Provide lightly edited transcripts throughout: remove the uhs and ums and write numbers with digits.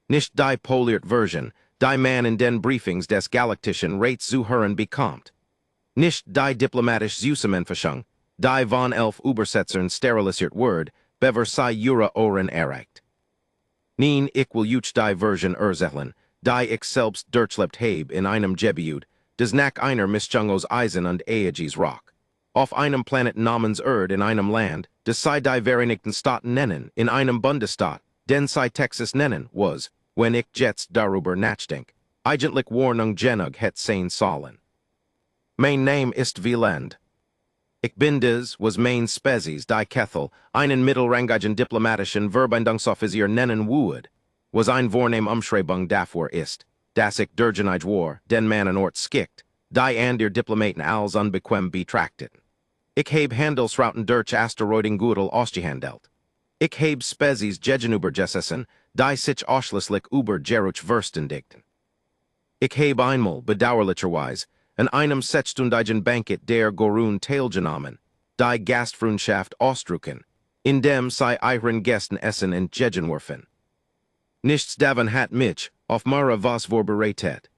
Nicht die poliert Version, die man in den Briefings des Galaktischen Rats zu hören bekommt. Nicht die diplomatisch Zusammenfassung, die von elf Übersetzern sterilisiert Word, bever sei Jura Ohren erreicht. Neen ich will uch die Version erzählen, die ich selbst durchlebt habe in einem Gebiet, des nach einer Mischungos Eisen und Aegis Rock. Auf einem Planet namens Erd in einem Land, des sei die Vereinigten Staaten nennen, in einem Bundesstaat, den sei Texas nennen, was, wenn ich jetzt darüber nachdenk, eigentlich Warnung genug het sein sollen. Mein Name ist Wieland. Ich bin des, was mein Spezies, die Kethel, einen mittelrangigen diplomatischen Verbindungsoffizier nennen would, was ein Vornehm Umschreibung dafür ist, dass ich durchenige war, den man an Ort skickt, die an der Diplomaten als unbequem betrachtet. Ich habe Handelsrouten durch Asteroiden Gudel ausgehandelt. Ich habe Spezies gegenübergesessen, die sich ausschließlich über Geruch verständigten. Ich habe einmal, bedauerlicherweise, an einem sechstundigen Banket der Gorun teilgenommen, die Gastfreundschaft ausdrücken, in dem sei ihren Gästen Essen entgegenwerfen. Nichts davon hat mich, auf Mara was vorbereitet.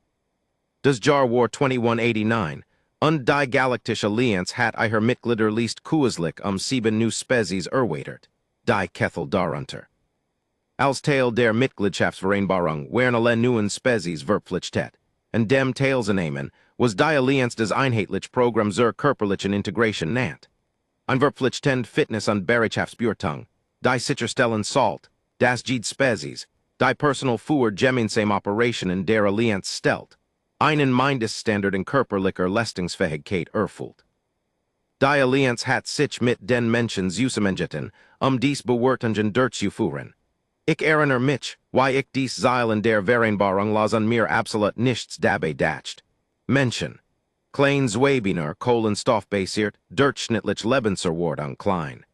Das Jahr war 2189, und die Galaktische Allianz hat ihre Mitglieder least kuuslich 7 new Spezies erweitert, die Kethel darunter. Als Teil der Mitgliedschaftsvereinbarung wären alle neuen Spezies verpflichtet, und dem Teilzunehmen was die Allianz des einheitlich Programm zur körperlichen Integration nannt. Ein verpflichtend Fitness- und Bereitschaftsbeurtung, die sicherstellen Salt, das jede Spezies, die Personal für gemeinsame Operationen der Allianz stellt, einen Mindeststandard in körperlicher Leistungsfähigkeit erfüllt. Die Allianz hat sich mit den Menschen zusammengetan, dies Bewertungen durchzuführen. Ich erinnere mich, why ich dies Seil in der Vereinbarung las an mir absolut nichts dabei dacht. Menschen. Klein Zweibiner Kohlenstoffbasiert, durchschnittlich Lebenserwartung klein.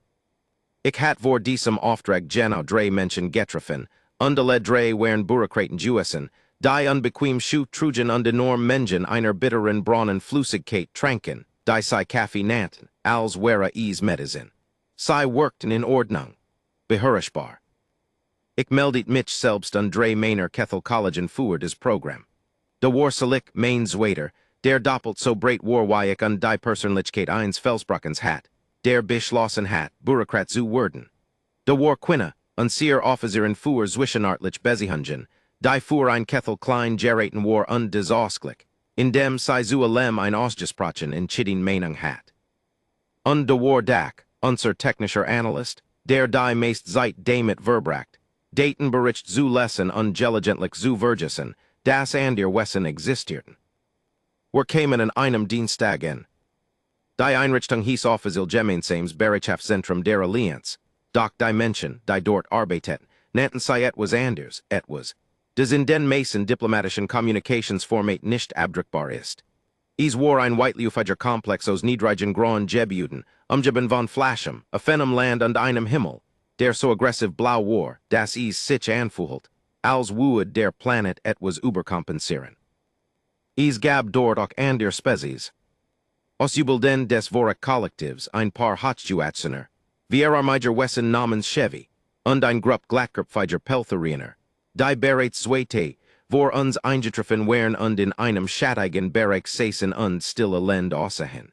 Ich hat vor diesem Auftrag genau drei Menschen getroffen, alle drei wären Bürokraten Juessen, die unbequem Schuh trugen und enorm Menschen einer bitteren braunen Flüssigkeit tranken, die sei Kaffee nannten, als wäre es Medizin. Sie workten in Ordnung. Behörigbar. Ich meldet mich selbst an drei meiner Kethel Kollegen für das Programm. Der war selig, mein Zweiter, der doppelt so breit war wie ich und die Persönlichkeit eines Felsbrockens hat, der beschlossen hat, Bürokrat zu werden. Der war Quinne, und sehr Offizierin für zwischenartlich Besihungen, die für ein Kethel klein geraten war und desausglich, indem sie zu allem ein Ausgesprochen in Chidin Meinung hat. Und der war Dak, unser technischer Analyst, der die meist Zeit damit verbracht, Daten bericht zu lesen und gelegentlich zu vergessen, das an der Wessen existierten. Wir kamen an einem Dienstag in. Die Einrichtung hieß offiziell gemeinsames Bereitschaftszentrum der Allianz, doch die Menschen, die dort arbeiteten, nannten sie etwas anders, etwas, das in den meisten diplomatischen Kommunikationsformat nicht abdruckbar ist. Es war ein weitläufiger Komplex aus niedrigen grauen Gebieten, umgeben von Flaschem, offenem Land und einem Himmel, der so aggressiv blau war, dass es sich anfühlt, als würde der Planet etwas überkompensieren. Es gab dort auch andere Spezies. Ausbilden des vora Kollektivs ein paar Hochjuatzener, wie Major Wessen namens Chevy, und ein Grupp glattköpfiger Peltheriner, die bereits zweite, vor uns eingetroffen wären und in einem schattigen Bereich saßen und stille Land aussehen.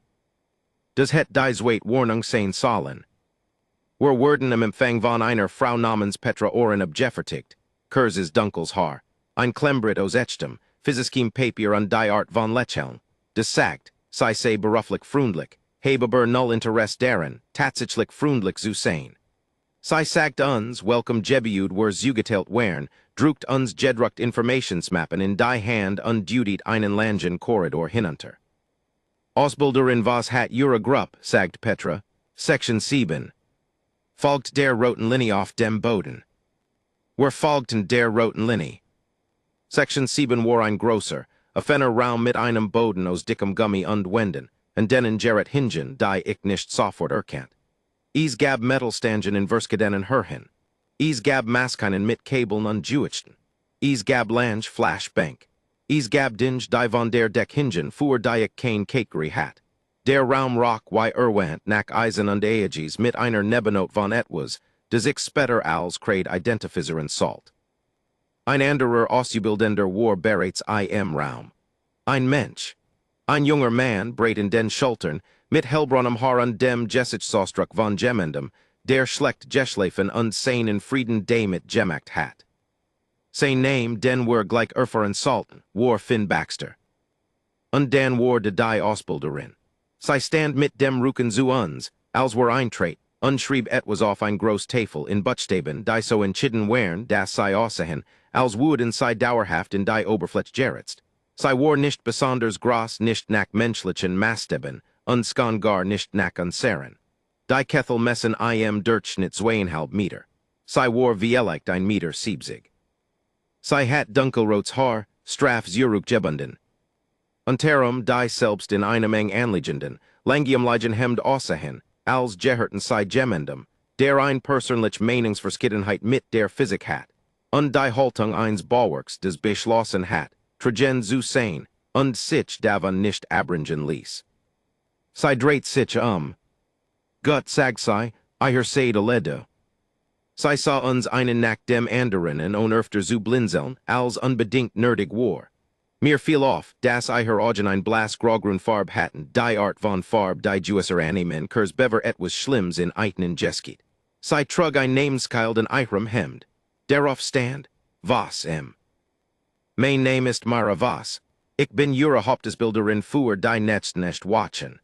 Das het die zweit Warnung sein sollen. Wir wurden im Empfang von einer Frau namens Petra Oren abgefertigt, Kurzes dunkles Haar, ein Klembrit aus echtem, Physiskiem Papier und die Art von Lechelm, das sagt, sei sei beruflich freundlich, habe aber null Interesse daran, tatsächlich freundlich zu sein. Sei sagt uns, welcome Gebiut war zugeteilt wären, druckt uns gedruckt Informationsmappen in die Hand und dutet einen langen Korridor hinunter. Ausbilderin was hat Ihre Gruppe, sagt Petra, Section 7. Folgt der roten Linie auf dem Boden. Wir folgten der roten Linie. Section 7 war ein großer, offener Raum mit einem Boden aus dickem Gummi und Wänden, und denen Gerrit Hingen, die ich nicht sofort erkannt. Es gab Metallstangen in Verskadenen Hörhin. Es gab Maskinen mit Kabeln und Juichten. Es gab Lange Flashbank. Es gab Dinge, die von der Deck Hingen für die ich kein Kakery hat. Der Raum rock wie Erwant nach Eisen und Aegis mit einer Nebenot von etwas, das ich später als Kraid identifizieren sollt. Ein anderer Ausbildender war bereits im Raum. Ein Mensch. Ein junger Mann, breit in den Schultern, mit hellbraunem Haar und dem Gesichtsausdruck von Gemendem, der schlecht geschlafen und seinen Frieden damit gemacht hat. Sein Name den war gleich erfahren Salten, war Finn Baxter. Und dann war de die Ausbilderin. Sie stand mit dem Rücken zu uns, als war eintritt, und schrieb etwas auf ein groß Tafel in Buchstaben, die so entschieden wären, dass sie aussehen, als würden sie dauerhaft in die Oberfläche geritzt. Sie war nicht besonders groß, nicht nach menschlichen Maßstäben, und schon gar nicht nach unseren. Die Kethel messen im Durchschnitt 2,5 Meter. Sie war vielleicht 1,70 Meter. Sie hat dunkelrotes Haar, straff zurückgebunden. Unterum die selbst in einem eng anliegenden, langiumliegen Hemd aussehen, als geherten sie gemendem, der ein persönlich Meinungsverschiedenheit mit der Physik hat, und die Haltung eines Bauwerks des beschlossen hat, tragen zu sein, und sich davon nicht abbringen ließ. Sie dreht sich Gott sagt sie, ihr seid Ledo. Sie sah uns einen nach dem anderen und öfter zu blinzeln, als unbedingt nerdig war. Mir fiel auf, dass ihr Augen ein blass graugrün Farb hatten, die Art von Farb, die Jewisser Animen, kurs bever etwas Schlimms in eigenen Geskit. Sie trug ein Namenskild in ihrem Hemd. Darauf stand, was Mein Name ist Mara was. Ich bin Ihre Hauptausbilderin für die nächste Wochen.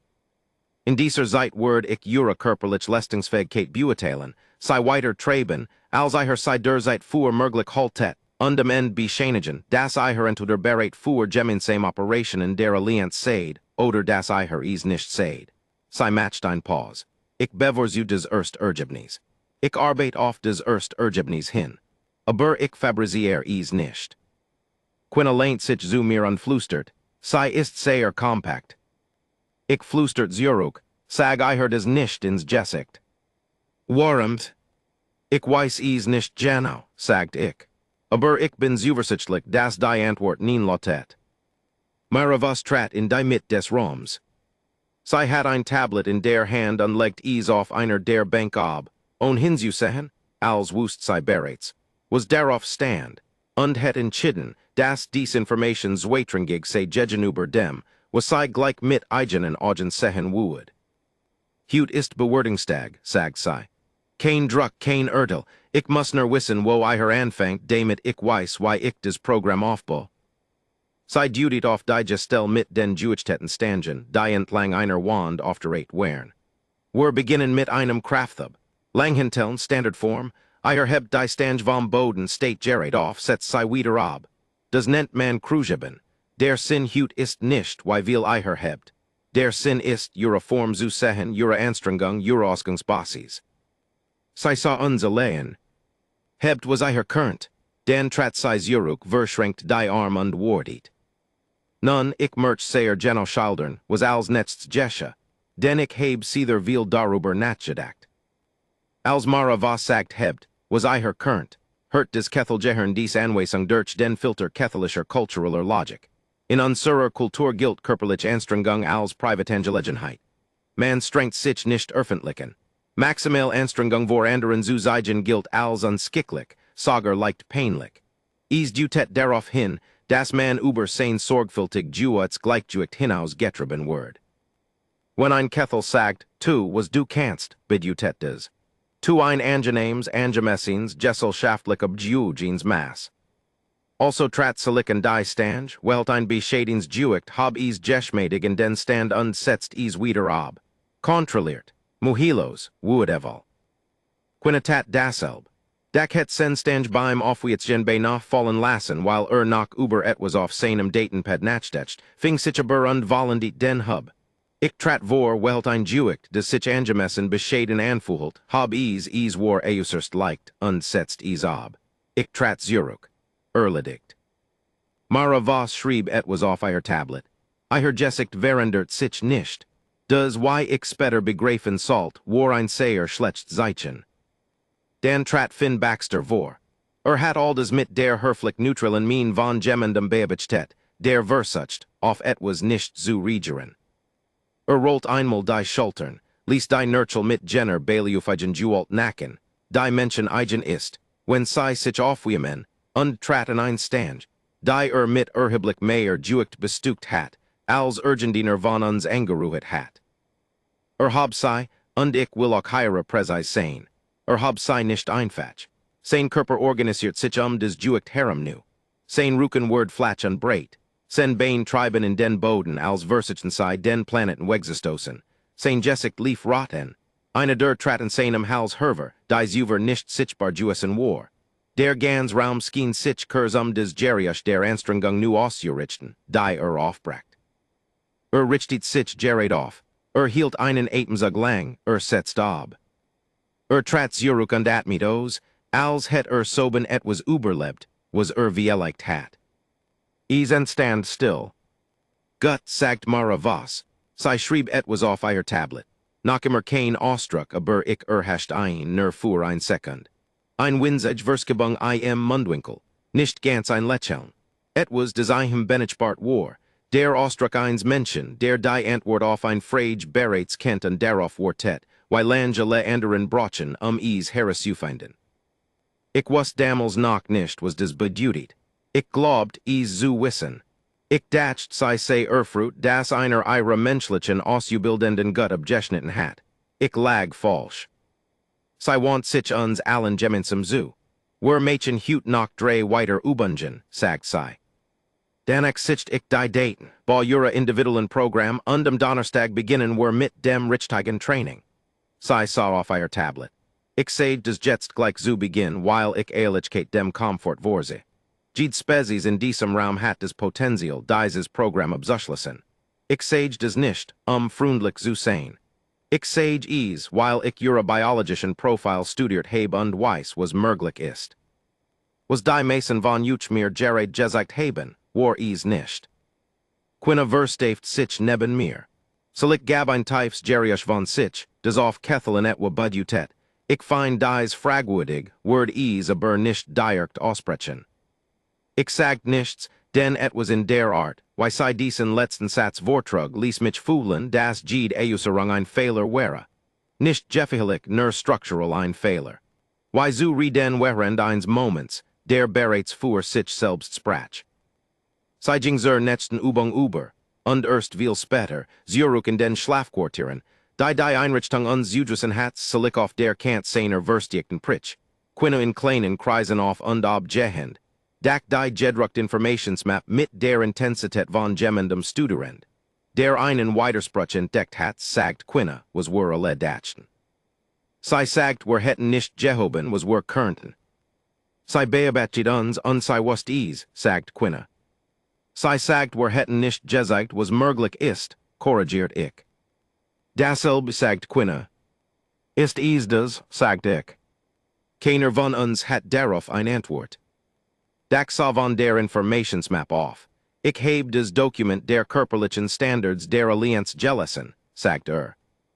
In dieser Zeit word ich Ihre körperlich Leistungsfähigkeit beurteilen, sei weiter treiben, als ihr sei derzeit für möglich haltet, und am Ende bescheinigen, dass ihr entweder bereit für gemeinsame Operationen der Allianz seid, oder dass ihr nicht seid. Sei matcht ein Pause. Ich bevorzu des Ergebnis. Ich arbeite auf des Ergebnis hin. Aber ich fabriziere nicht. Quinn allein sich zu mir unflüstert, sei ist sehr kompakt. Ich flüstert zurück, sag ihr des nicht ins Gesicht. Warumt? Ich weiß nicht genau, sagt ich. Aber ich bin zuversichtlich, dass die Antwort nie lautet. Mara was trat in die Mitte des Raums. Sie hat ein Tablet in der Hand und legt auf einer der Bank ab, und hinzusehen, als wusst sie bereits, was darauf stand, und hat entschieden, dass dies Informationsweitrangig sei gegenüber dem, was sie gleich mit eigenen Augen sehen würde. Hut ist Bewertungstag, sagt sie. Kein Druck, kein Urteil, ich muss nur wissen, wo ihr anfangt, damit ich weiß, why ich das Programm aufbaue. Sie dutet auf die Gestell mit den Gewichteten Stangen, die entlang einer Wand aufgereiht wären. Wir beginnen mit einem Krafthub. Langhinteln, Standardform, ihr Hebt die Stange vom Boden steht gerät auf, setzt sie wieder ab. Das nennt man Krugeben. Der Sinn Hut ist nicht, wie viel ihr Hebt. Der Sinn ist, ihre Form zu sehen, ihre Anstrengung, ihre Ausgangsbasis. Sie sah uns allein. Hebt was ihr könnt, den trat sie zurück, verschränkt die Arm und wartet. Nun, ich merch sehr genau schildern, was als netzts Gesche, denn ich heb sieder viel darüber nachgedacht. Als Mara was sagt Hebt, was ihr könnt, hört des Kethelgehern dies Anweisung durch den Filter kethelischer kultureller Logik. In unserer Kultur gilt körperliche Anstrengung als Privatangelegenheit. Man strengt sich nicht öffentlichen. Maximal Anstrengung vor anderen zu zeigen gilt als unskicklich, sogar leicht peinlich. Dutet darauf hin, dass man über sein sorgfältig Juets Gleichgewicht hinaus getrieben wird. Wenn ein Kethel sagt, tu, was du kannst, bedutet des. Tu ein angenehmes, angemessines, gesellschaftlicher Bejugens Maß. Also trat selicken die Stange, welt ein beschädings Juicht hab geschmeidig in den Stand unsetzt wieder ab. Kontrolliert. Muhilos, woedeval. Quinatat dasselb. Dak het sen stange beim aufwietsgen beinahe fallen lassen, while nach über etwas auf seinem Daten pednachtetcht, fing sich aber und vollendiet den hub. Ich trat vor welt ein Juicht, des sich angemessen bescheiden anfuhlt, hab war äußerst leicht, unsetzt ab. Ich trat zurück. Erledigt. Mara was schrieb etwas auf ihr Tablet. Ihr Gesicht verandert sich nicht. Das ich später begreifen sollt, war ein sehr schlecht Zeichen. Dan trat Finn Baxter vor. Hat all das mit der höflich neutralen Mien von Gemendem beabachtet, der versucht, auf etwas nicht zu regieren. Rollt einmal die Schultern, ließ die Nurchel mit Jenner Bailey auf eigen Jualt nacken, die Menschen eigen ist, wenn sie sich aufwiemen, Trat en ein stange. Die mit erheblich Mayer juicht bestukt hat, als urgendiner von uns angeruhet hat. Hob sei, ich will auch heire Preis sein. Hob sei nicht einfach. Sein Körper organisiert sich des juicht herem nu. Sein Ruken word flach und breit. Sen Bain Triben in den Boden als Versichen sei den Planeten Wegsistosen. Sein Jessic Leaf rotten. Eine der Traten seinem Hals Herver, dies Uver nicht sichtbar Juesen war. Der gans Raum skien sich kurs des Geriush der Anstrengung nu ausgerichten, die aufbracht. Richtet sich gerät auf. Hielt einen Atemzug lang, setzt ab. Trat zurück und atmet aus, als het soben etwas überlebt, was vielleicht hat. Stand still. Gut sagt Mara was, sei schrieb etwas auf ihr Tablet. Nach kein Ausdruck, aber ich hascht ein, nur für ein Sekund. Ein Winsage Versgebung Mundwinkel, nicht ganz ein Lächeln. Etwas des benachbart war, der Ausdruck eins Menschen, der die Antwort auf ein Frage bereits kennt und darauf wartet, weil Langele anderen Brochen is herauszufinden. Ich was damals noch nicht was des bedutet. Ich glaubt zu wissen. Ich dacht sei erfrut, das einer ihrer menschlichen ausbildenden Gut abgeschnitten hat. Ich lag falsch. Sei want sich uns allen gemeinsam zu. Wir Mädchen hut noch drei weiter Übungen, sagt sei. Danach sicht ich die Daten, bei ihrer individuellen Programm und am Donnerstag beginnen wir mit dem richtigen Training. Sei sah auf ihr Tablet. Ich seh des jetzt gleich zu beginn, weil ich ehrlichkeit dem Komfort vorse. Jed Spezies in diesem Raum hat des Potenzial, dieses Programm abzuschließen. Ich sage des nicht, freundlich zu sein. Ich sage weil ich ihre biologischen Profil studiert habe und weiß, was möglich ist. Was die Mason von Uchmir gerät gesagt haben, war nicht. Quina versteft sich neben mir. Soll gab ein Teifs Geriush von sich, des auf Kethelen etwa budutet. Ich find dies fragwürdig, word aber nicht direkt aussprechen. Ich sagt nichts, denn etwas in der Art, weil sei diesen letzten Satz Vortrag ließ mich fühlen, dass Jed Euserung ein Fehler wäre. Nicht jeffihilich nur structural ein Fehler. Weil zu reden während eines Moments, der bereits für sich selbst sprach. Sei ging zur nächsten Übung über, und erst viel später, zurück in den Schlafquartieren, die Einrichtung uns Udrusen hat, selig auf der Kant seiner verstiegten Pritsch, Quino in kleinen Kreisen auf und ab gehend. Dak die Jedrukt Informationsmap mit der Intensität von gemendem Studierend. Der einen Widerspruch entdeckt hat, sagt Quina, was wir alle dachten. Sei sagt, wir hätten nicht gehoben, was wir könnten. Sei beobachtet uns und sei wust sagt Quina. Sei sagt, wir hätten nicht gesagt, was möglich ist, korrigiert ich. Dasselbe sagt Quina. Ist das, sagt ich. Keiner von uns hat darauf ein Antwort. Dak sah von der Informationsmap auf. Ich habe das Dokument der körperlichen Standards der Allianz gelassen, sagt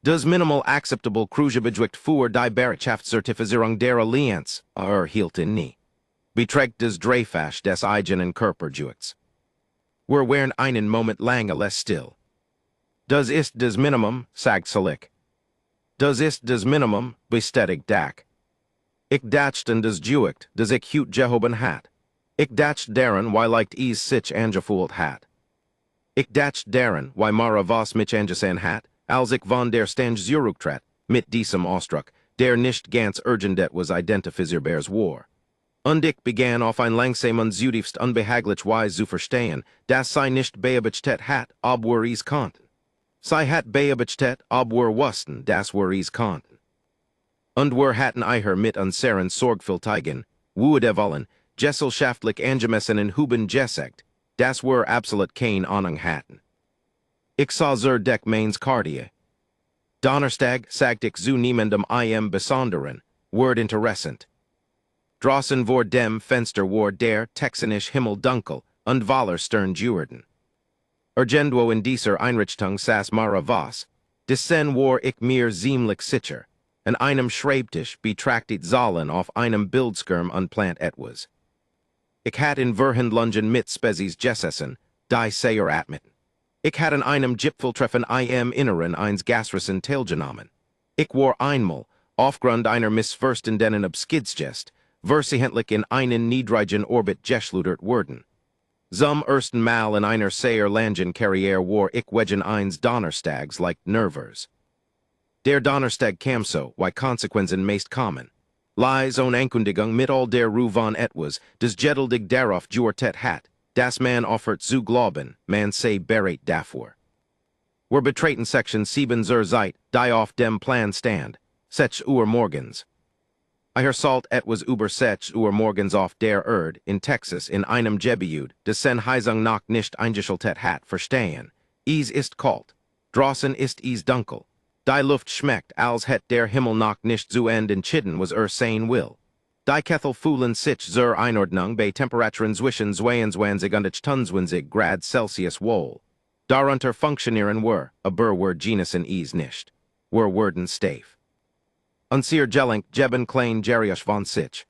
Das minimal acceptable Krugebedrückt für die Bereitschaftszertifizierung der Allianz, hielt nie. Beträgt des Dreifasch des eigenen Körperjuchts. Wir wären einen Moment lang alles still. Das ist das Minimum, sagt Selig. Das ist das Minimum, bestätigt Dak. Ich dachten das Juicht, das ich hut gehoben hat. Ich dacht deren, weil leicht sich angefühlt hat. Ich dacht deren, weil Mara was mich angesehen hat, als ich von der Stange zurücktrat, mit diesem Ausdruck, der nicht ganz urgent was identifizierbares war. Und ich begann auf ein langsam und zutiefst unbehaglich Weise zu verstehen, dass sei nicht beobachtet hat, ob wir konnten. Sei hat beobachtet, ob wir wussten, dass wir konnten. Und wir hatten eiher mit unseren Sorgfältigen, wude wollen, gesellschaftlich angemessenen Huben gesagt, dass wir absolut kein Ahnung hatten. Ich sah zur Deck Mains Kardie. Donnerstag sagt ich zu niemandem besonderen, word interessant. Draußen vor dem Fenster war der texanisch Himmel dunkel und Waller stern Jurden. Irgendwo in dieser Einrichtung saß Mara was, dessen war ich mir ziemlich sicher, an einem Schreibtisch betrachtet Zahlen auf einem Bildschirm und plant etwas. Ich hat in Verhandlungen mit Spezies gesessen, die sehr atmeten. Ich hat in einem Gipfeltreffen Inneren eins Gasrissen teilgenommen. Ich war einmal, aufgrund einer missverstandenen Abschiedsgest, versihentlich in einen niedrigen Orbit geschludert worden. Zum ersten Mal in einer sehr langen Karriere war ich wegen eines Donnerstags like Nervers. Der Donnerstag kam so, wie Konsequenzen meist kommen. Lies on Ankündigung mit all der Ruhe von etwas, des geduldig darauf geurtet hat, das man offert zu glauben, man sei bereit dafür. Wir betreten Section 7 zur Zeit, die auf dem Plan stand, sech morgens. Ich salt etwas über sech morgens auf der Erde in Texas in einem Gebiet, des sen Heisung noch nicht eingeschaltet hat verstehen. Es ist kalt. Draußen ist es dunkel. Die Luft schmeckt, als het der Himmel noch nicht zu enden entschieden was sein will. Die Kethel fühlen sich zur Einordnung bei Temperaturen zwischen 22 und 28 Grad Celsius wohl. Darunter funktionieren aber wir genießen es nicht. Wir werden steif. Unser Gelenk geben klein Gerius von sich.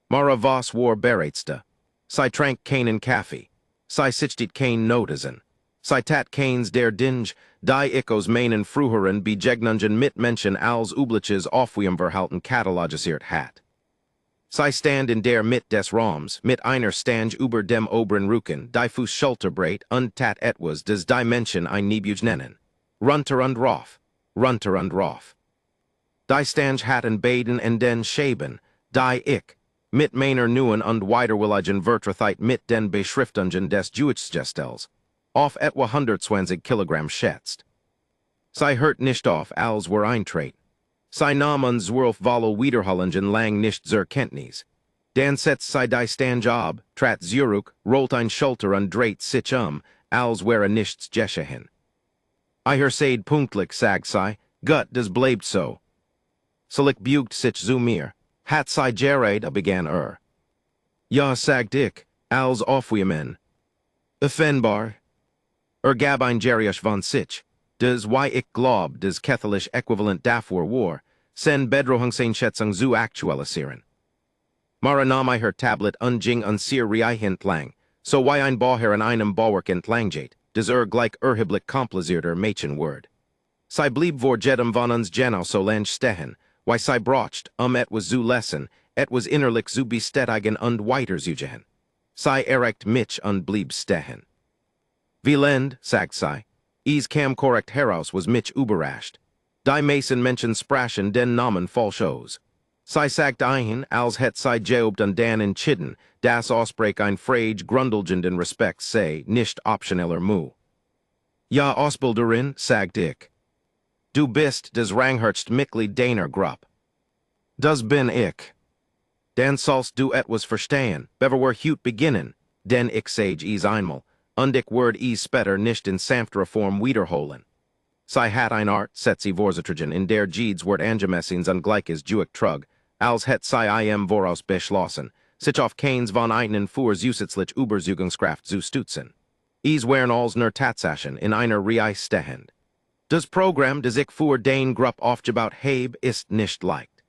Mara was war bereitste. Sie trank keinen Kaffee. Sie sichtet kein Notizen. Sie tat keins der Dinge, die ich meinen früheren Begegnungen mit Menschen als übliches Aufwärmverhalten katalogisiert hat. Sie stand in der Mitte des Raums, mit einer Stange über dem oberen Rücken, die Fuß schulterbreit und tat etwas, des die Menschen ein Nebuch nennen. Runter und rauf, runter und rauf. Die Stange hatten beiden und den Schäben, die ich, mit meiner neuen und widerwilligen Vertrautheit mit den Beschriftungen des Juichgestels, auf etwa 120 Kilogramm schätzt. Sie hört nicht auf, als wir eintreten. Sie nahm uns 12 Wolle wiederhollingen lang nicht zur Kenntnis. Dann setzt sie die Stange ab, trat zurück, rollt ein Schulter und dreht sich als wäre nichts geschehen. Ich seid punktlich, sagt sie, Gott, das bleibt so. Selig bugt sich zu mir. Hat sie geredet, begann Ja, sagt ich, als aufwärmen. Offenbar. Gab ein Gerius von sich. Des wie ich glaub, des katholisch Äquivalent dafür war, sen Bedrohungseinschätzung zu aktualisieren. Mara nahm ihr Tablet und ging unsere Reihe entlang, so wie ein Bauherr in einem Bauwerk entlang geht, des gleich erheblich komplizierter Mädchenwort. Sie blieb vor jedem von uns genau so lang stehen, wie sie bracht, etwas zu lesen, etwas innerlich zu bestätigen und weiterzugehen. Sie erregt mich und blieb stehen. Wie lend, sagt sie, es kam korrekt heraus was mich überrascht. Die Mason Menschen sprachen den Namen falschos. Sie sagt ein, als het sie geobt und dann entschieden, das Ausbreak ein frage grundlegenden Respekt sei, nicht optioneller mu. Ja, Ausbilderin, sagt ich. Du bist des Ranghertst Mitglied deiner Gruppe. Das bin ich. Dann sollst du etwas verstehen, bever wir hut beginnen, denn ich sage es einmal, und ich werd es später nicht in sanfterer Form wiederholen. Sie hat ein Art, set sie vorsichtigen, in der Jeeds wird angemessens und gleiches Juick trug, als het sie voraus beschlossen, sich auf keins von einen für zusätzlich Überzeugungskraft zu stützen. Es wären als nur Tatsachen in einer Reihe stehend. Das Programm, das ich für den Gruppe aufgebaut habe, ist nicht leicht.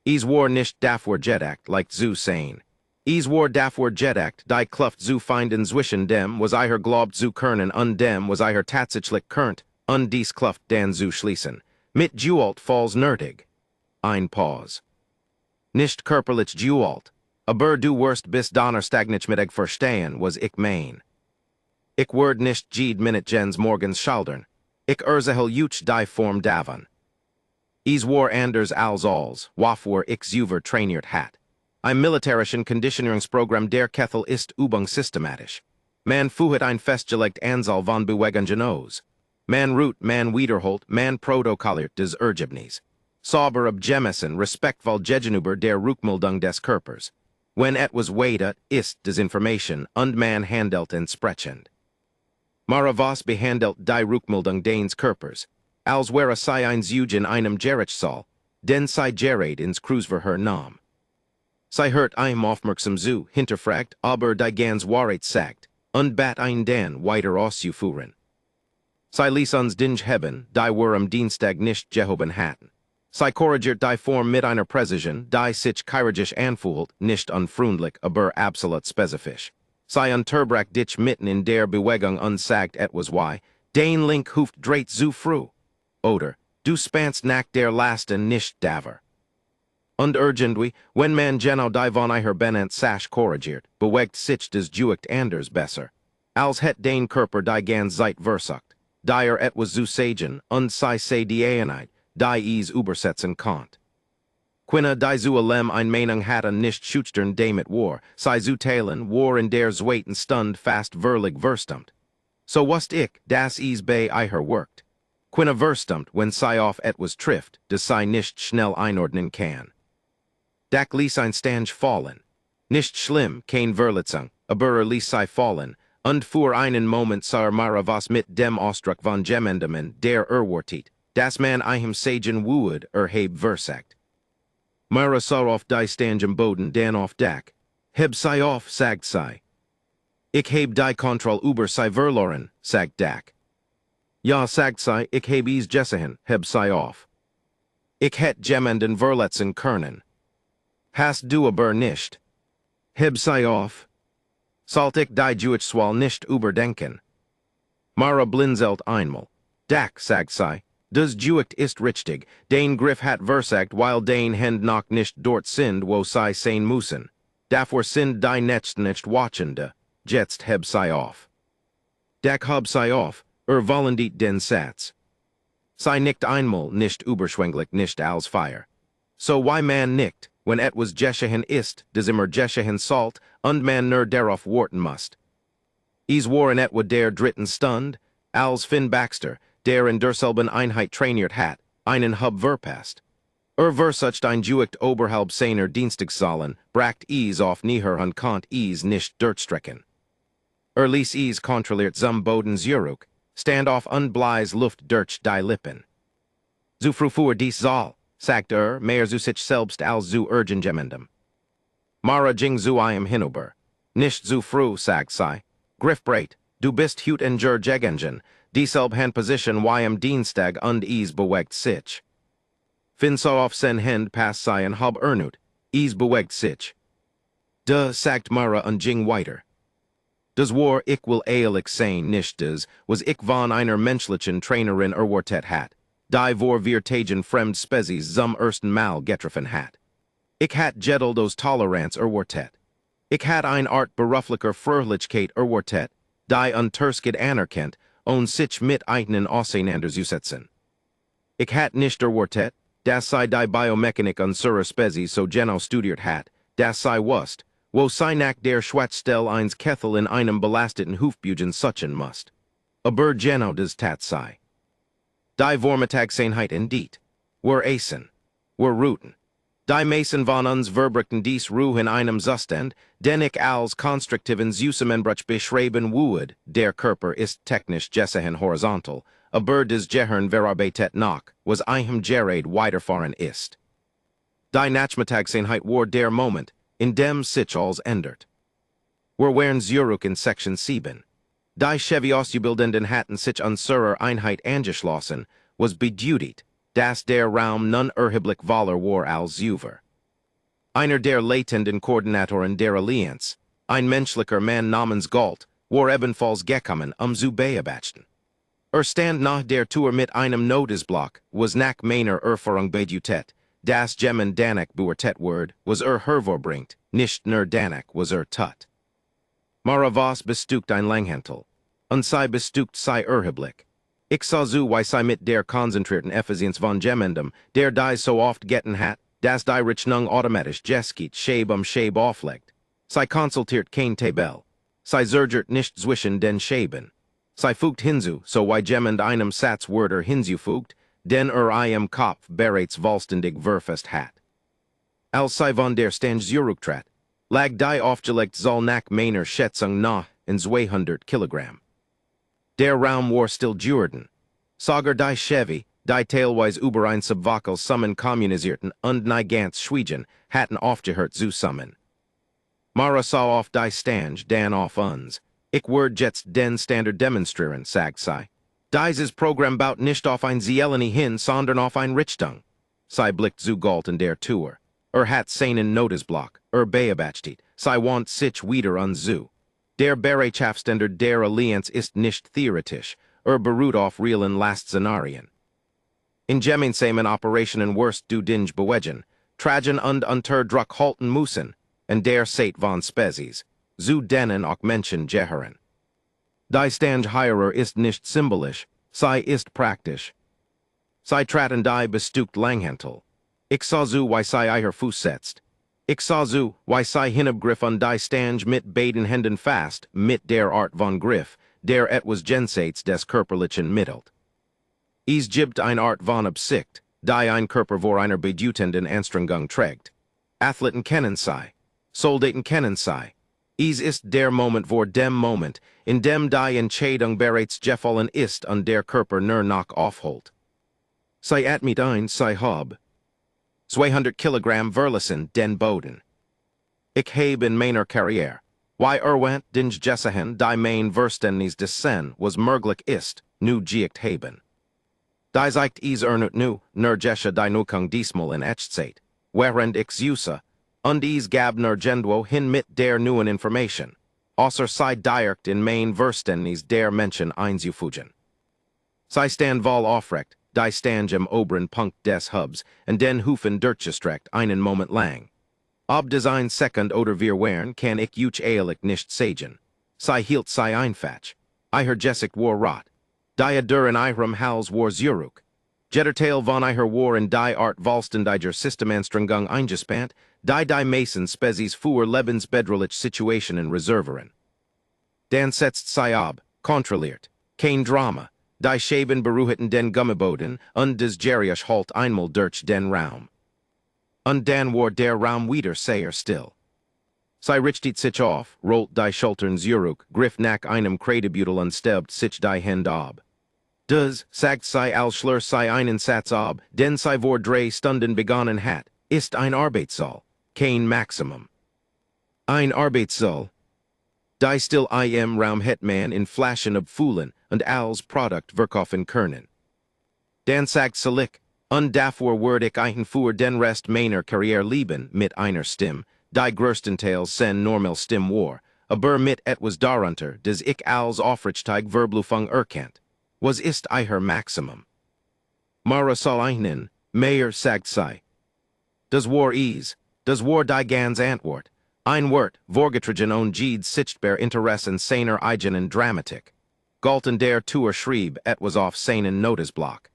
Es war nicht dafür gedacht, like zu sein. Es war dafür gedacht, die Kluft zu finden zwischen dem, was ihr glaubt zu können und dem, was ihr tatsächlich könnt, und dies Kluft dann zu schließen. Mit Gewalt falls nötig. Ein Pause. Nicht körperlich Gewalt, aber du wirst bis Donnerstag nicht mit verstehen, was ich mein. Ich werd nicht jede Minute morgens schaldern. Ich erzähl juch die Form davon. Es war anders als alls, wofür ich zuver trainiert hat. Ein militärischen Konditionierungsprogramm der Kethel ist übungssystematisch. Man führt ein festgelegt Anzahl von Bewegungen aus. Man ruht, man wiederholt, man protokolliert des Ergebnis. Sauber abgemessen, respektvoll gegenüber der Rückmeldung des Körpers. Wenn etwas weitet, ist des Information und man handelt entsprechend. Mara was behandelt die Rückmeldung deines Körpers, als wäre sie ein Zug in einem Gerichtssaal, denn sie gerät ins Kreuzverhör nahm. Sie hört einem aufmerksam zu, hinterfragt, aber die ganz Wahrheit sagt, und bat ein dann weiter auszuführen. Sie ließ uns Dinge haben, die wir am Dienstag nicht gehoben hatten. Sie korrigiert die Form mit einer Präzision, die sich chirurgisch anfühlt, nicht unfreundlich, aber absolut spezifisch. Sie unterbrach dich mitten in der Bewegung und sagt etwas wie, den Link huft dreht zu früh. Oder, du spannst nach der Lasten nicht daver. Und urgendui, when man genau die von iher benant sash corrigiert, bewegt sich des juicht anders besser. Als het dane Körper die ganz zeit versucht. Dier etwas zu sagen, und sei die Einheit, die es übersetzen könnt. Quinna die zu allem ein Meinung hatte nicht schüchtern damit war, sei zu teilen, war in der zweiten Stund fast verlig verstumt. So wust ich, das es bei iher workt. Quinna verstumt, wenn sei auf etwas trifft, des sei nicht schnell einordnen kann. Dak ließ ein Stange fallen. Nicht schlimm, kein Verletzung, aber ließ sei fallen, und für einen Moment sah Mara was mit dem Ausdruck von Gemendemen, der wartet, das man ihm sagen would, heb versagt. Mara sah auf die Stange am Boden, dann auf Dak. Heb sei auf, sagt sei. Ich heb die Kontroll über sei verloren, sagt Dak. Ja, sagt sei, ich heb es gesehen, heb sei auf. Ich het Gemenden verletzen können. Hast du aber nicht. Heb sei auf. Sollt ich die Juitswal nicht überdenken. Mara blinzelt einmal. Dak, sagt sei, das Juicht ist richtig, den Griff hat versagt, weil den Hend noch nicht dort sind, wo sei sein müssen. Dafür sind die nicht watchende, jetzt heb sei auf. Dak hab sei auf, wollen die den Satz. Sei nicht einmal nicht überschwänglich nicht als Feier. So why man nicht, wenn etwas geschehen ist, des immer geschehen sollt, und man nur darauf warten must. Es war in etwa der dritten Stund, als Finn Baxter, der in derselben Einheit trainiert hat, einen Hub verpasst. Versucht ein Juicht oberhalb seiner Dienstagszahlen, bracht es auf nieher und konnt es nicht durchstrecken. Ließ es kontrolliert zum Boden zurück, stand auf und blies Luft durch die Lippen. Zu früh dies Saal, sagte mehr zu sich selbst als zu Gemendem. Mara ging zu ihm hinüber. Nicht zu früh, sagt sei. Griffbreit, du bist hut in der Gegengen, dieselbe Handposition wie am Dienstag und es bewegt sich. Finn sah auf sein Hand pass sei und hab ernut, es bewegt sich. Sagt Mara und ging weiter. Das war ich will ehrlich sein nicht des, was ich von einer menschlichen Trainerin erwartet hat. Die vor wir tegen fremd Spezies zum ersten Mal getroffen hat. Ich hat jedel dos Toleranz erwartet. Ich hat ein Art beruflicher Fröhlichkeit erwartet, die unterskid anerkennt und sich mit eigenen auseinanderzusetzen. Ich hat nicht erwartet, dass sei die Biomechanik unserer Spezies so genau studiert hat, dass sei wust, wo sei nach der Schwarzstelle eins Kethel in einem belasteten Hufbugen suchen must. Aber genau des tat sei. Die Vormittagseinheit indeed, were Eisen, were Ruten. Die Mason von uns verbrichten dies Ruhe in einem Zustand, den ich als konstruktiven Zusammenbruch beschreiben would, der Körper ist technisch gesehen horizontal, aber des Gehirn verarbeitet noch, was einem Gerät weiterfahren ist. Die Nachmittagseinheit war der Moment, in dem sich alles ändert. Wir waren zurück in Section 7. Die Chevy Ausbildenden hatten sich unserer Einheit angeschlossen, was bedutigt, dass der Raum nun erheblich voller war als zuvor. Einer der leitenden Koordinatoren der Allianz, ein menschlicher Mann namens Galt, war ebenfalls gekommen, zu beobachten. Stand nach der Tour mit einem Notizblock, was nach meiner Erfahrung bedutet, das Gemen Danak beurtet word, was hervorbringt, nicht nur Danak was tut. Mara was bestukt ein Langhantel, und sei bestukt sei erheblich. Ich sah zu, wie sei mit der konzentrierten Effizienz von Gemendem, der die so oft getten hat, dass die Rechnung automatisch geschieht, Schäb auflegt. Sei konsultiert kein Tabell. Sei zergert nicht zwischen den Schäben. Sei fugt hinzu, so wie Gemend einem Satzwörter hinzufugt, den im Kopf bereits vollständig verfasst hat. Als sei von der Stange zurücktrat, lag die aufgelegt soll nach meiner Schätzung nach in 200 Kilogramm. Der Raum war still Jordan. Sogar die Chevy, die teilweise über ein Subvocal Summen kommunisierten und nie ganz Schweigen, hatten aufgehört zu summen. Mara sah auf die Stange, dann auf uns. Ich werde jetzt den Standard demonstrieren, sagt sei. Dieses Programm baut nicht auf ein Zieleni hin, sondern auf ein Richtung. Sei blickt zu Galt in der Tour. Hat seinen Notizblock, beobachtet, sei want sich wieder an zu. Der Bereitschaftsstandard der Allianz ist nicht theoretisch, beruht auf realen Lastszenarien. In gemeinsamen Operationen wirst du dich bewegen, tragen und unter Druck halten müssen, and der Sate von Spezies, zu denen auch Menschen gehören. Die Stange ist nicht symbolisch, sie ist praktisch. Sie traten die bestückt Langhantel. Ich sah zu, wie sie ihr Fuß setzt. Ich sah zu, wie sie hinabgriff an die Stange mit beiden Händen fast, mit der Art von Griff, der etwas jenseits des körperlichen mittelt. Es gibt ein Art von Absicht, die ein Körper vor einer bedeutenden Anstrengung trägt. Athleten kennen sie. Soldaten kennen sie. Es ist der Moment vor dem Moment, in dem die Entscheidung bereits gefallen ist und der Körper nur noch aufholt. Sie atmet ein, sie hab 200 Kilogramm verlassen den Boden. Ich habe in meiner Karriere, wie erwähnt den Gesahen die mein Verständnis dessen was möglich ist, nu geigt haben. Die zeigt es nu, nur Gesche die Nukung diesmal in Echtzeit, während ich süße, und es gab nur Gendwo hin mit der neuen Information, außer sei direkt in mein Verständnis der Menschen einzufügen. Sie stand wohl aufrecht, die stand im oberen Punkt des Hubs, und den Hufen durchgestreckt einen Moment lang. Ob des ein Sekund oder wir wären, kann ich juch eilig nicht sagen. Sie hielt sie einfach. Ihr Gesicht war rot. Die Dur in ihrem Hals war Zurück. Jettertail von ihr war in die Art Volstendiger Systemanstrengung eingespannt, die Mason Spezies für lebensbedrohliche Situationen reservieren. Dan setzt sie ab, kontrolliert. Kein Drama. Die Schäben beruhten den Gummiboden, und des Geriach halt einmal durch den Raum. Und dann war der Raum wieder sehr still. Sie richtet sich auf, rollt die Schultern zurück, griff nach einem Kredebutel und stebt sich die Hände ab. Sagt sie als Schlur sie einen Satz ab, den sie vor 3 Stunden begonnen hat, ist ein Arbeitssoll, kein Maximum. Ein Arbeitssoll. Die still im Raum Hetman in Flaschen ob Fuhlen und als Produkt verkaufen können. Dan sagt selig, und dafür werde ich einen für den Rest meiner Karriere lieben mit einer Stimme, die größtenteils sen normal Stimme war, aber mit etwas darunter, des ich als Aufrichtig Verblüffung erkennt. Was ist ihr Maximum? Mara soll einen, mehr sagt sie. Das war die ganz Antwort. Ein Wort, vorgetragen und Jeeds sichtbar Interessen seiner eigenen Dramatik. Galten der Tour schrieb etwas auf seinen Notizblock.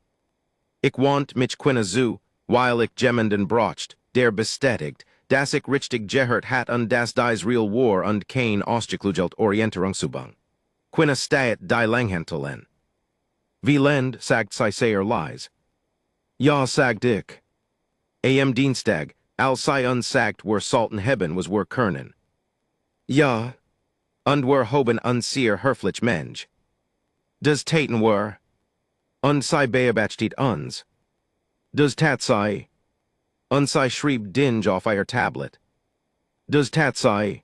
Ich want mich quinne zu, weil ich jemanden brocht, der bestätigt, dass ich richtig gehört hat und dass dies real war und kein ausgeklügelt Orientierungsübung. Quinne steht die Langhanteln. Wie lend, sagt sie sehr leise. Ja, sagt ich. Am Dienstag, als sie unsagt war salten hebben was war kernen. Ja, und war hoben unseer höflich Mensch. Des Taten war, und sie beobachtet uns. Des tat sie, und sie schrieb dinge auf ihr Tablet. Des tat sie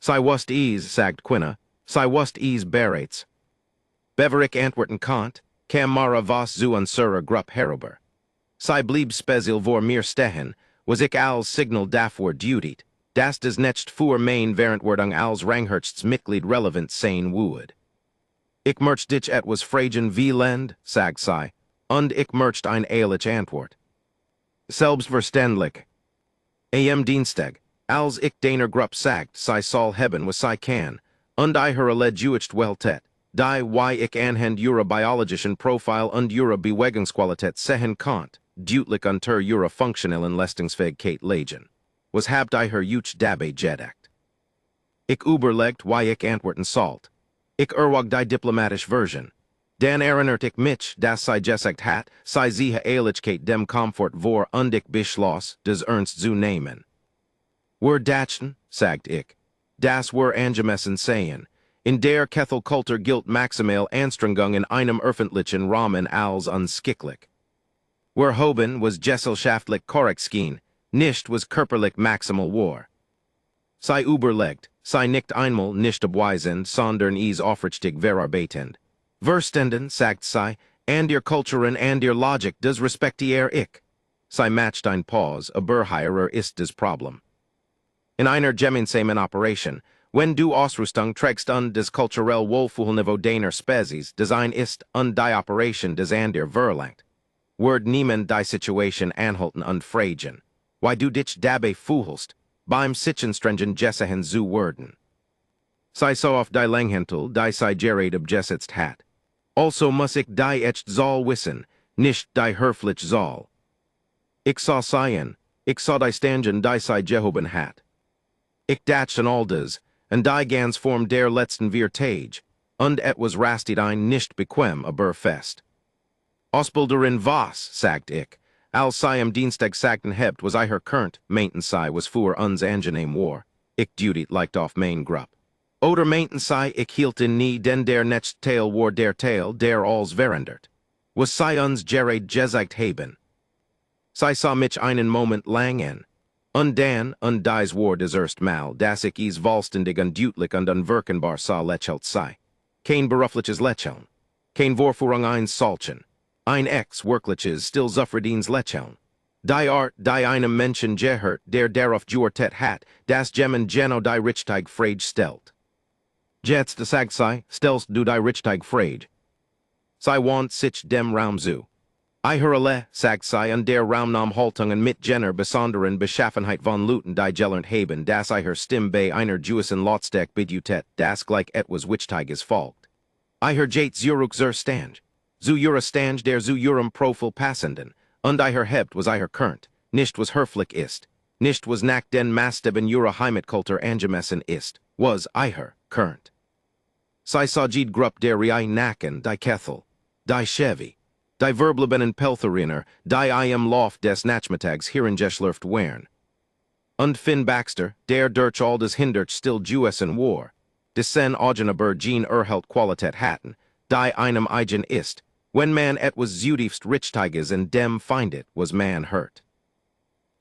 wust sagt Quinna, sie wust bereits. Beverik antworten kant, kam Mara was zu unserer Gruppe herüber. Sie blieb speziell vor mir stehen, was ich als Signal dafür dutit, dass des nicht für mein Währendwordung als Ranghursts Mitglied relevant sein would. Ich möcht dich etwas fragen wie lend, sagt sie, und ich möcht ein ehrlich Antwort. Selbstverständlich. Am Dienstag, als ich deiner Gruppe sagt, sie soll haben was sie kann, und ihre lejuicht weltet, die wie ich anhand ihrer biologischen Profil und ihrer Bewegungsqualität sehen konnte, deutlich unter ihrer funktionellen Leistungsfähigkeit legen. Was habt ihr juch dabei gedeckt? Ich überlegt, wie ich antworten sollt. Ich erwog die diplomatische Version. Dan erinnert ich mich, dass sie gesagt hat, sie siehe Ehrlichkeit dem Komfort vor und ich beschloss, des Ernst zu nehmen. Wir dachten, sagt ich, das wir angemessen sehen, in der Kethelkultur gilt maximal Anstrengung in einem öffentlichen Rahmen als unskicklich. Wir hoben was gesellschaftlich korrekt schien, nicht was körperlich maximal war. Sie überlegt, sie nicht einmal nicht abweisend, sondern es aufrichtig verarbeitend. Verstanden, sagt sie, and ihr Kulturen and ihr Logik des respektiere ich. Sie matcht ein Pause, aber hierer ist das Problem. In einer gemeinsamen Operation, wenn du Ausrüstung trägst und des kulturell wohlfühlniveau deiner Spezies, Design ist und die Operation des ander verlangt. Wird niemand die Situation anhalten und fragen. why du dich dabei fühlst, beim Sichenstrengen Jessahen zu werden. Sei so auf die Langhentel, die sei gerade objessetzt hat. Also muss ich die echt soll wissen, nicht die Herflich soll. Ich saw seien, ich saw die stangen die sei Jehoben hat. Ich datchen aldes, and die gans form der letzten vier Tage, und et was rastet ein nicht bequem aber fest. Ausbilder in was, sagt ich, als sei am Dienstag sagten Hebt was I her könnt, Meinen Sie was für uns angenehm war. Ich duty leicht auf mein Grupp. Oder Meinen Sie ich hielt in nie denn der next Teil war der Teil der alls verandert. Was sei uns gerade gesagt haben. Sei saw mich einen Moment lang en. Und dann, dies war des erst Mal, dass ich is vollständig und deutlich und unwirkenbar sah lächelt sei. Kein berufliches Lächeln. Kein Vorführung eins Solchen. Ein Ex-Workliches still Zuffredins Lächeln. Die Art, die einem Menschen gehört, der darauf juertet hat, das Gemmen Geno die Richtig frage stellt. Jetzt, sagt sei, stellst du die Richtig frage. Sei want sich dem Raum zu. I höre sagt sei an der Raumnam Haltungen mit Jenner besonderen Beschaffenheit von Luten die Gellernt haben, das I her Stimme bei einer Jewischen Lotsteck bidutet, das gleich etwas Wichtiges folgt. I her jate Zurück zur Stange. Zu ihrer Stange der zu ihrem Profil passenden, und I her Hebt was I her könnt, nicht was Herflich ist, nicht was nach den Maßstäben ihrer Heimatkultur angemessen ist, was I her könnt. Sei saw jed Grupp der Rei Nacken, die Kethel, die Chevy, die Verbleben en Peltheriner, die im Loft des Nachmittags Hirngeschlürft wern. Und Finn Baxter, der durch all des Hindert still Jewessen war, des sen Augenaber Jean erhelt Qualität hatten, die einem eigen ist, when man etwas zutiefst Richtiges in dem findet, was man hurt.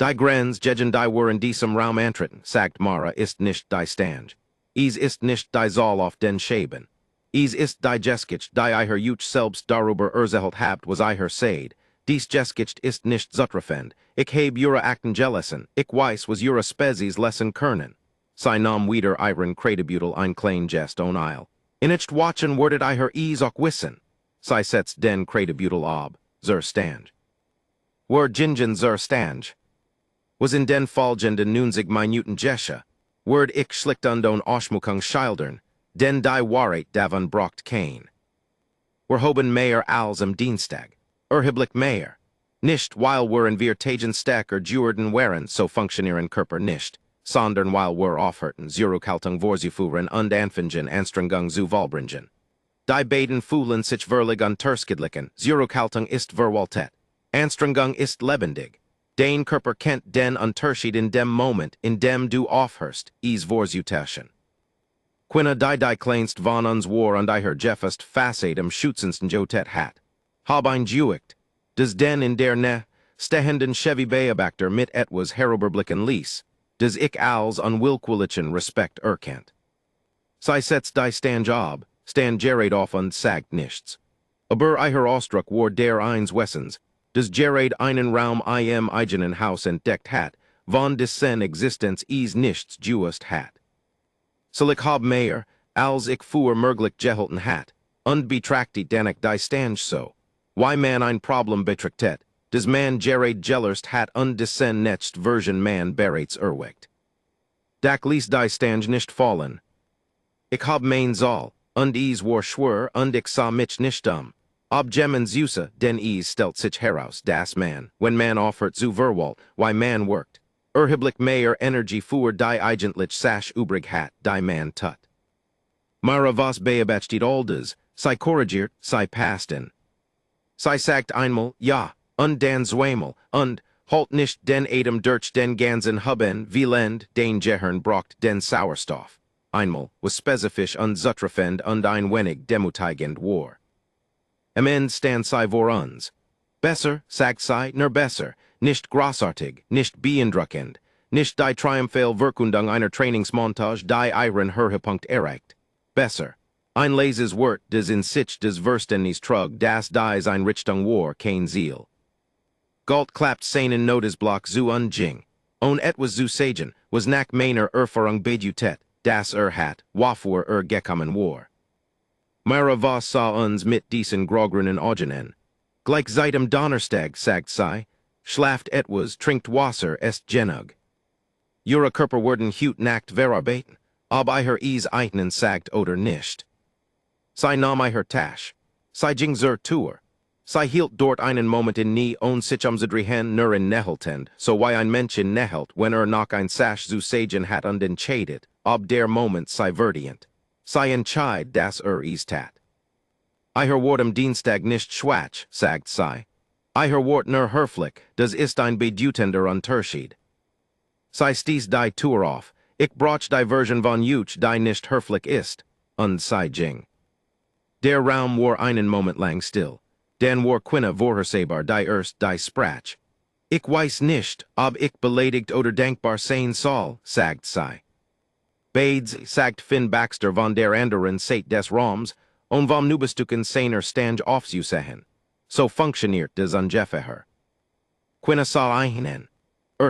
Die Grenz, gegen die were in diesem Raum antreten, sagt Mara, ist nicht die Stange. Is ist nicht die Zoll auf den Schäben. Is ist die Geskich, die I her Juch selbst darüber erzählt habt, was I her said. Dies Geskich ist nicht zutreffend. Ich heb ihre Akten gelessen. Ich weiß, was ihre Spezies lessen können. Sei nam wieder ihren Credibutel ein klein Jest on Isle. In icht watchen wordet I her ease auch wissen. Sei setzt den Credibutel ob, zur Stange. Were Gingen zur Stange. Was in den Folgenden nunzig minuten Jesche. Word ich schlicht undon Oschmukung schildern. Den die Wahrheit davon brocht kein. Wir hoben mehr als am Dienstag. Erheblich mehr. Nicht, weil wir wir Tagen Stacker Jurden waren, so funktionieren Körper nicht, sondern weil wir aufhörten, Zurückhaltung vorzuführen und anfingen Anstrengung zu vollbringen. Die beiden fühlen sich verlig und terskidlichen, Zurückhaltung ist verwaltet. Anstrengung ist lebendig. Den Körper kennt den Unterschied in dem Moment, in dem du aufhörst, is vorzutäschen. Quinna die kleinst von uns war und I her Jeffest facet schutzensten Jotet hat. Hab ein Juicht. Des den in der stehenden Chevy Beobachter mit etwas heroberblicken ließ. Des ich als unwillkürlichen Respekt erkennt. Sei setzt die Stange ob, stand gerade auf und sagt nichts. Aber I her Ausdruck war der eins Wessens, des gerade einen Raum im eigenen Haus entdeckt hat, von des sen Existenz is nichts juist hat. So ich hab mehr, als ich fuhr möglich gehalten hat, und betrachtet danig die Stange so. Why man ein Problem betrachtet, des man gerade gellerst hat und des sen next Version man bereits erweckt. Dak ließ die Stange nicht fallen. Ich hab mein Zoll, und is war schwör, und ich sah mich nicht Ob gemmen Süße, denn is stellt sich heraus, das man, when man offert zu verwalt, why man worked. Erheblich mehr Energie für die eigentlich Sash übrig hat, die man tut. Mara was beobachtet aldes, sei korrigiert, sei passten. Sei sagt einmal, ja, und dann zweimal, und, halt nicht den Adem durch den ganzen Hubben, wielend, den Gehirn brocht den Sauerstoff. Einmal, was spezifisch und zutreffend und ein wenig demutigend war. Am Ende stand sei vor uns. Besser, sagt sei, nur besser, nicht großartig, nicht beeindruckend, nicht die triumphale Wirkung einer Trainingsmontage, die ihren Höhepunkt erreicht. Besser, ein leises Wort des in sich des Verständnis trug, das dies ein Richtung war, kein Ziel. Galt klappt seinen Notesblock zu Jing. On etwas zu sagen, was nach meiner Erfahrung bedutet, das hat, wofür gekommen war. Mara was sah uns mit diesen grogrunen Augen. Gleich seit am Donnerstag, sagt sei, Schlaft etwas trinkt Wasser est genug. Jura Körper worden hut nacht verarbeiten, ob iher eignen sagt oder nicht. Sei nahm iher Tasch. Sei ging zur Tour. Sei hielt dort einen Moment in nie on sich umzudrehen nur in Neheltend, so why ein Mensch in Nehelt, wenn noch ein Sasch zu sagen hat und entscheidet, ob der Moment sei verdient. Sei entscheid, das is tat. Iher Wort am Dienstag nicht schwach, sagt sei. Iher Wort nur höflich, das ist ein bedeutender Unterschied. Sei stieß die Tour auf, ich brauch die Version von Juch, die nicht höflich ist, und sei ging. Der Raum war einen Moment lang still. Dan war Quinna vorhersebar die die Sprach. Ich weiß nicht, ob ich beleidigt oder dankbar sein soll, sagt sei. Bades, sagt Finn Baxter von der anderen Seite des Raums, und vom Nubestuken seiner Stange aufzusehen. So funktioniert des ungefähr. Quinna sah einen.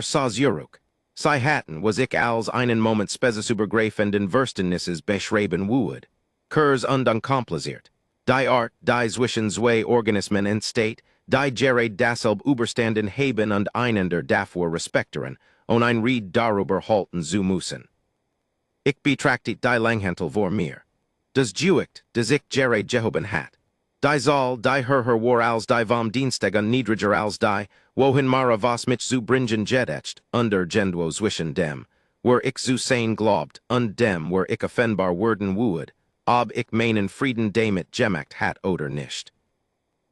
Sah Zurück. Sei hatten was ich als einen Moment spesisübergreifenden Verständnisses beschreiben would. Kurs und uncompliziert. Die Art, die zwischen zwei Organismen entsteht, die gerät dasselb überstanden haben und einander davor respektieren, und ein Ried darüber halten zu müssen. Ich betrachtet die Langhantel vor mir. Das Juicht, das ich gerät gehoben hat. Die Zahl, die her war als die vom Dienstag und niedriger als die, wohin Mara was mich zu bringen jedetzt, under Gendwo zwischen dem, where ich zu sein glaubt, und dem, where ich offenbar werden would, ob ich meinen Frieden damit gemacht hat oder nicht.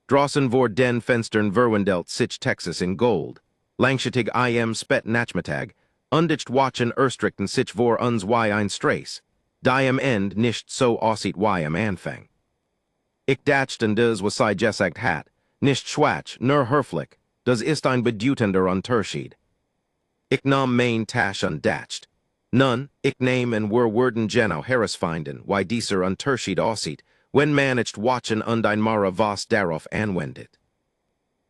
Drossen vor den Fenstern verwendelt sich Texas in Gold, langschattig spet nachmittag, undicht watchen erstrichten sich vor uns wie ein Straß, die am End nicht so aussieht wie am Anfang. Ich dachten das was sei gesagt hat, nicht schwach, nur höflich, das ist ein bedeutender Unterschied. Ich nahm mein Tasch und dacht. Nun, ich nehme und wir werden genau herausfinden, wie dieser Unterschied aussieht, wenn man nicht watchen und ein Mara was darauf anwendet.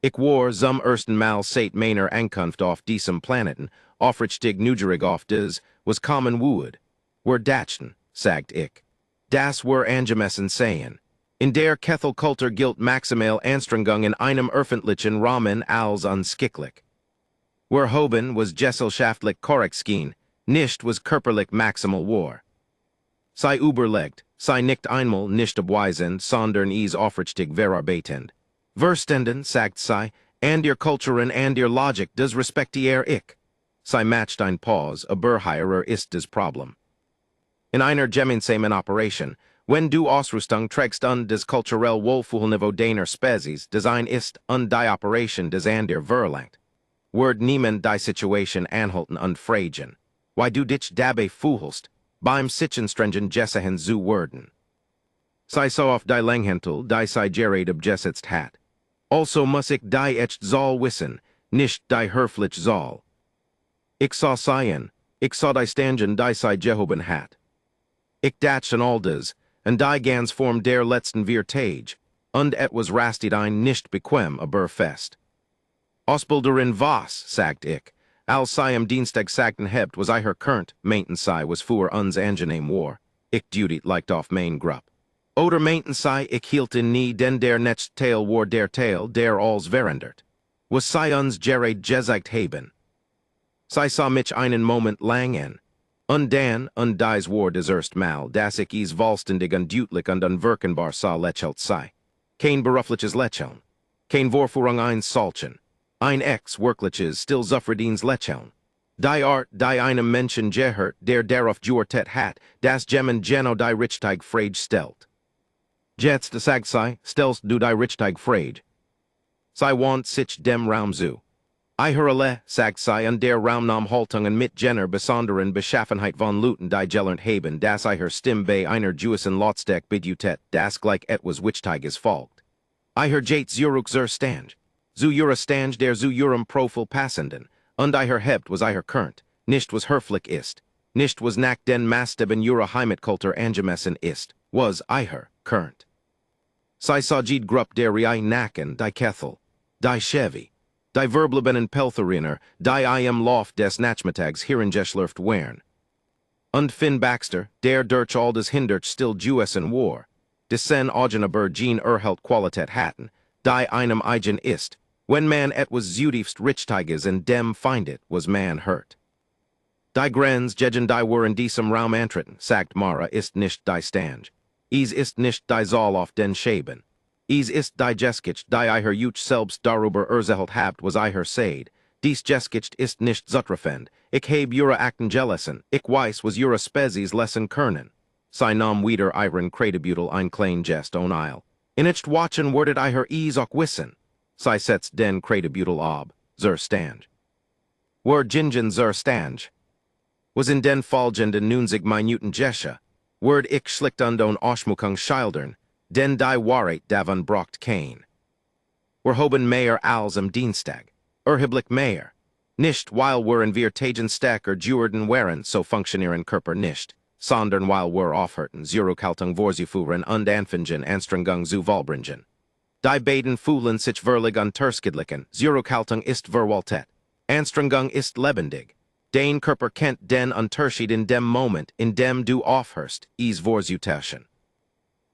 Ich war zum ersten Mal seit meiner Ankunft auf diesem Planeten, aufrichtig neugierig auf das, was kommen would. Wir dachten, sagt ich. Das war angemessen sehen. In der Kethelkultur gilt maximal Anstrengung in einem öffentlichen Rahmen als unskicklich. Wir hoben was gesellschaftlich korrektschien, nicht was körperlich maximal war. Sei überlegt, sei nicht einmal nicht abweisend, sondern is aufrichtig verarbeitend. Verstanden, sagt sei, and ihr Kulturen and ihr Logik das respektiere ich. Sei matcht ein Pause, aber hierer ist das Problem. In einer gemeinsamen Operation, wenn du Ausrüstung trägst und das kulturell wohlfühlniveau deiner Spezies, Design ist und die Operation des ander verlangt. Word niemand die Situation anhalten und fragen. Why du dich dabei fühlst, beim Sitchenstrengen Jessahen zu werden. Sei so auf die Langhantel, die sei gerät abgesetzt hat. Also muss ich die echt soll wissen, nicht die höflich soll. Ich sah seien, ich sah die Stangen, die sei gehoben hat. Ich dachten all das, und die ganz Form der letzten vier Tage, und etwas rastet ein nicht bequem aber fest. Ausbilderin was, sagt ich, als sei am Dienstag sagten Hebt was iher könnt, meinten sei was für uns angenehm war. Ich dutit leicht auf mein Grupp. Oder meinten sei ich hielt in nie, denn der next Teil war der Teil, der alls verandert. Was sei uns gerät gesagt haben. Sei sah mich einen Moment lang an. Und dann, und dies war das erst Mal, dass ich is vollständig und deutlich und unwirkenbar sah lächelt sei. Kein berufliches Lächeln. Kein Vorführung eins Solchen. Ein wirkliches, still zufriedens Lächeln. Die Art, die einem Menschen gehört, der darauf geurtet hat, das Gemmen Geno die Richtig frage stellt. Jetzt, sagt sei, stellst du die Richtig frage. Sei want sich dem Raum zu. Alle, sagt sei, und der Raumnam Haltungen mit Jenner besonderen Beschaffenheit von Luten die gelernt haben, dass Stimme bei einer Jewischen Lautstärke bedutet, das gleich etwas Wichtiges folgt. Jate Zurück zur Stange. Zu ihrer Stange der zu ihrem Profil passenden, und Hebt was könnt, nicht was höflich ist, nicht was nach den Maßstäben ihrer Heimatkultur angemessen ist, was könnt. Sei sah jed Grupp der Rei Nacken, die Kethel, die Chevy, die Verblebenen Peltheriner, die Loft des Nachmittags Hirngeschlürft wern. Und Finn Baxter, der durch all des hindert still Jewesen war, des sen Augenaber Jean Erhelt Qualität hatten, die einem eigen ist, When man et was zutiefst richtiges and dem find it was man hurt. Die grens, jegen die weren diesem Raum antreten, sagt Mara ist nicht die Stange. Ist nicht die Zoll auf den Schäben. Ist die Jeskich, die I her Juch selbst darüber erzählt habt, was I her said. Dies Jeskicht ist nicht zutreffend. Ich heb jura acten jealousен. Ich weiß was jura spezies lesson kernen. Sei nam wieder ihren credibutal ein klein jest on isle. In icht watchen wordet I her ease auch wissen. Sei setzt den credibutal ob, zur Stange. Were gingen zur Stange. Was in den Folgend en nunzig minuten Jesche, word ich schlicht undon Oschmukung schildern, den die Wahrheit davon brocht Kane. Were hoben Mayer als am Dienstag, erheblich Mayer, nicht weil weren wir Tagen Stacker Jurden waren so funktionieren Körper nicht, sondern weil were aufhörten Zurückhaltung vorzuführen und Anfingen Anstrengung zu vollbringen. Die beiden Fuhlen sich verlig unterschiedlichen, Zurückhaltung ist verwaltet, Anstrengung ist lebendig. Den Körper kennt den Unterschied in dem Moment, in dem du aufhörst, vorzutäuschen.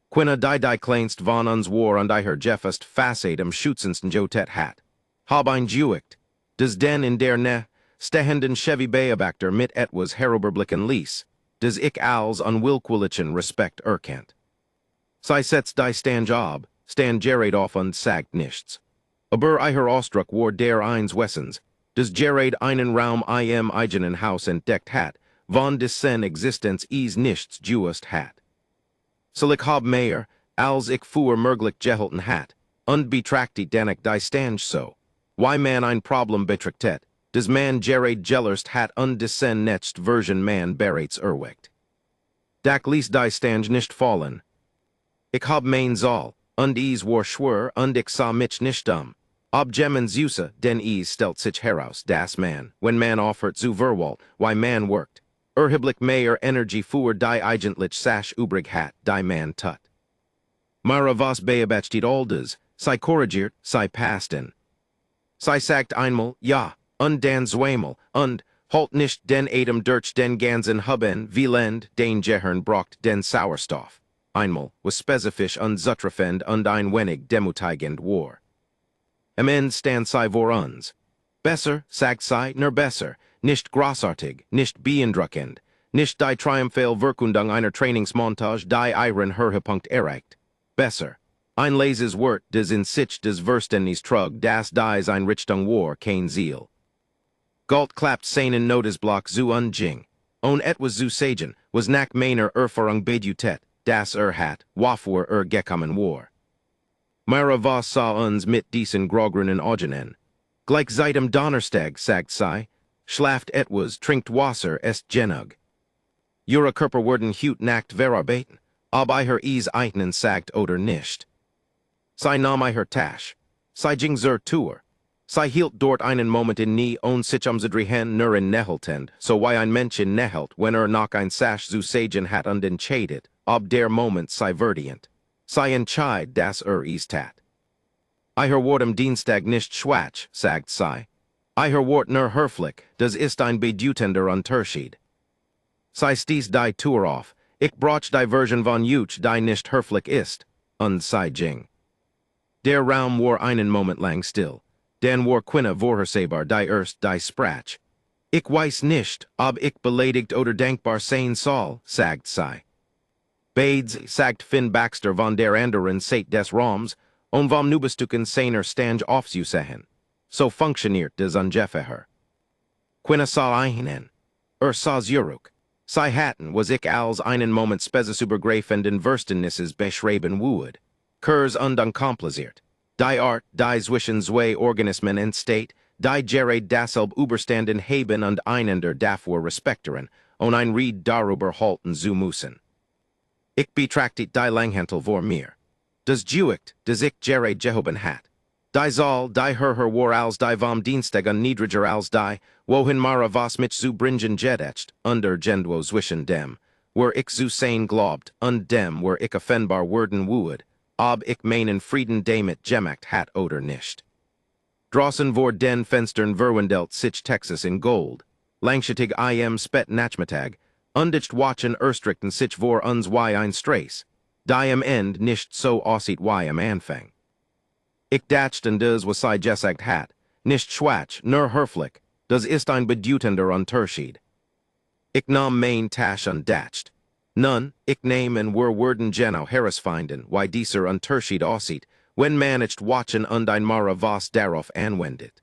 Quinna die kleinst von uns war und I her jeffest facet am schützensten Jotet hat. Hab ein Juicht, des den in der stehenden Chevy Beobachter mit etwas heroberblicken Lies, des ich als unwillkürlichen Respekt erkennt. Sei setzt die Stange ob, stand gerät auf und sagt nichts. Aber I her Ausdruck war der eins Wessens, des gerät einen Raum im eigenen Haus entdeckt hat, von dessen Existenz nichts gewusst hat. So ich hab mehr, als ich fuhr möglich gehalten hat, und betrachtet den ich die Stange so. Why man ein Problem betrachtet, des man gerät gellerst hat und dessen next Version man bereits erweckt. Dak ließ die Stange nicht fallen. Ich hab mein Zoll, und war schwör, und ich sah mich nicht Ob gemmen Zuse, den stellt sich heraus, das man, when man offert zu verwalt, why man worked. Erheblich mehr Energie fuhr die eigentlich sash übrig hat, die man tut. Mara was beobachtet aldes, sei korrigiert, sei passten. Sei sagt einmal, ja, und dann zweimal, und, halt nicht den Adem durch den ganzen Hubben, wielend, den Gehirn brocht den Sauerstoff. Einmal, was spezifisch und zutreffend und ein wenig demutigend war. Am Ende stand sei vor uns. Besser, sagt sei, nur besser, nicht großartig, nicht beeindruckend, nicht die triumphale Wirkung einer Trainingsmontage, die ihren Höhepunkt erreicht. Besser, ein leises Wort, des in sich des Verständnis trug, das dies Einrichtung war, kein Ziel. Galt klappt seinen Notesblock zu unjing. On etwas zu sagen, was nach meiner Erfahrung bedutet, das hat, wofür gekommen war. Mara was sah uns mit diesen grogrunen Augen. Gleich seit am Donnerstag, sagt sei, schlaft etwas, trinkt Wasser, est genug. Jura Körper werden hut nacht verarbeiten, ob I her eignen sagt oder nicht. Sei nahm I her Tasch, sei ging zur Tour, sei hielt dort einen Moment in nie und sich umzudrehen nur in Neheltend, so why ein Mensch in Nehelt, wenn noch ein Sasch zu sagen hat und entscheidet, ob der Moment sei verdient. Sei entscheid, das ist tat. I her Wort am Dienstag nicht schwach, sagt sei. I her Wort nur höflich, das ist ein bedeutender Unterschied. Sei stieß die Tour auf, ich broch die Version von Juch, die nicht höflich ist, und sei ging. Der Raum war einen Moment lang still, dann war Quinna vorhersehbar die die sprach. Ich weiß nicht, ob ich beleidigt oder dankbar sein soll, sagt sei. Bades, sagt Finn Baxter von der anderen Seite des Raums, und vom Nubestuken seiner Stange aufzusehen. So funktioniert des ungefähr. Quinna sah einen. Sah Zurück. Sei hatten was ich als einen Moment spezisübergreifenden Verständnisses beschreiben would. Kurs und unkompliziert. Die Art, die zwischen zwei Organismen entsteht, die gerät dasselb Überstanden haben und einander dafür respektieren, und ein Ried darüber halten zu müssen. Ich betrachtet die Langhantel vor mir. Das Juicht, das ich gerät gehoben hat. Die Zoll, die her war als die vom Dienstag und niedriger als die, wohin Mara was mich zu bringen jedetzt, under Gendwo zwischen dem, where ich zu sein glaubt, und dem, where ich offenbar werden would, ob ich meinen Frieden damit gemacht hat oder nicht. Draußen vor den Fenstern verwandelt sich Texas in Gold, langschattig spät Nachmittag, undicht watchen erstrichten sich vor uns wie ein Straß, die am End nicht so aussieht wie am Anfang. Ich dacht und dus was sei gesagt hat, nicht schwach, nur höflich, das ist ein bedeutender Unterschied. Ich nahm mein Tasch und dacht. Nun, ich nehme en werden genau herausfinden, why dieser Unterschied aussieht, wenn man nicht watchen und einmal was darauf anwendet.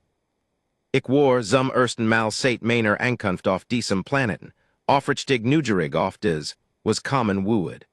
Ich war zum ersten Mal seit meiner Ankunft auf diesem Planeten, aufrichtig neugierig auf des, was kommen würde.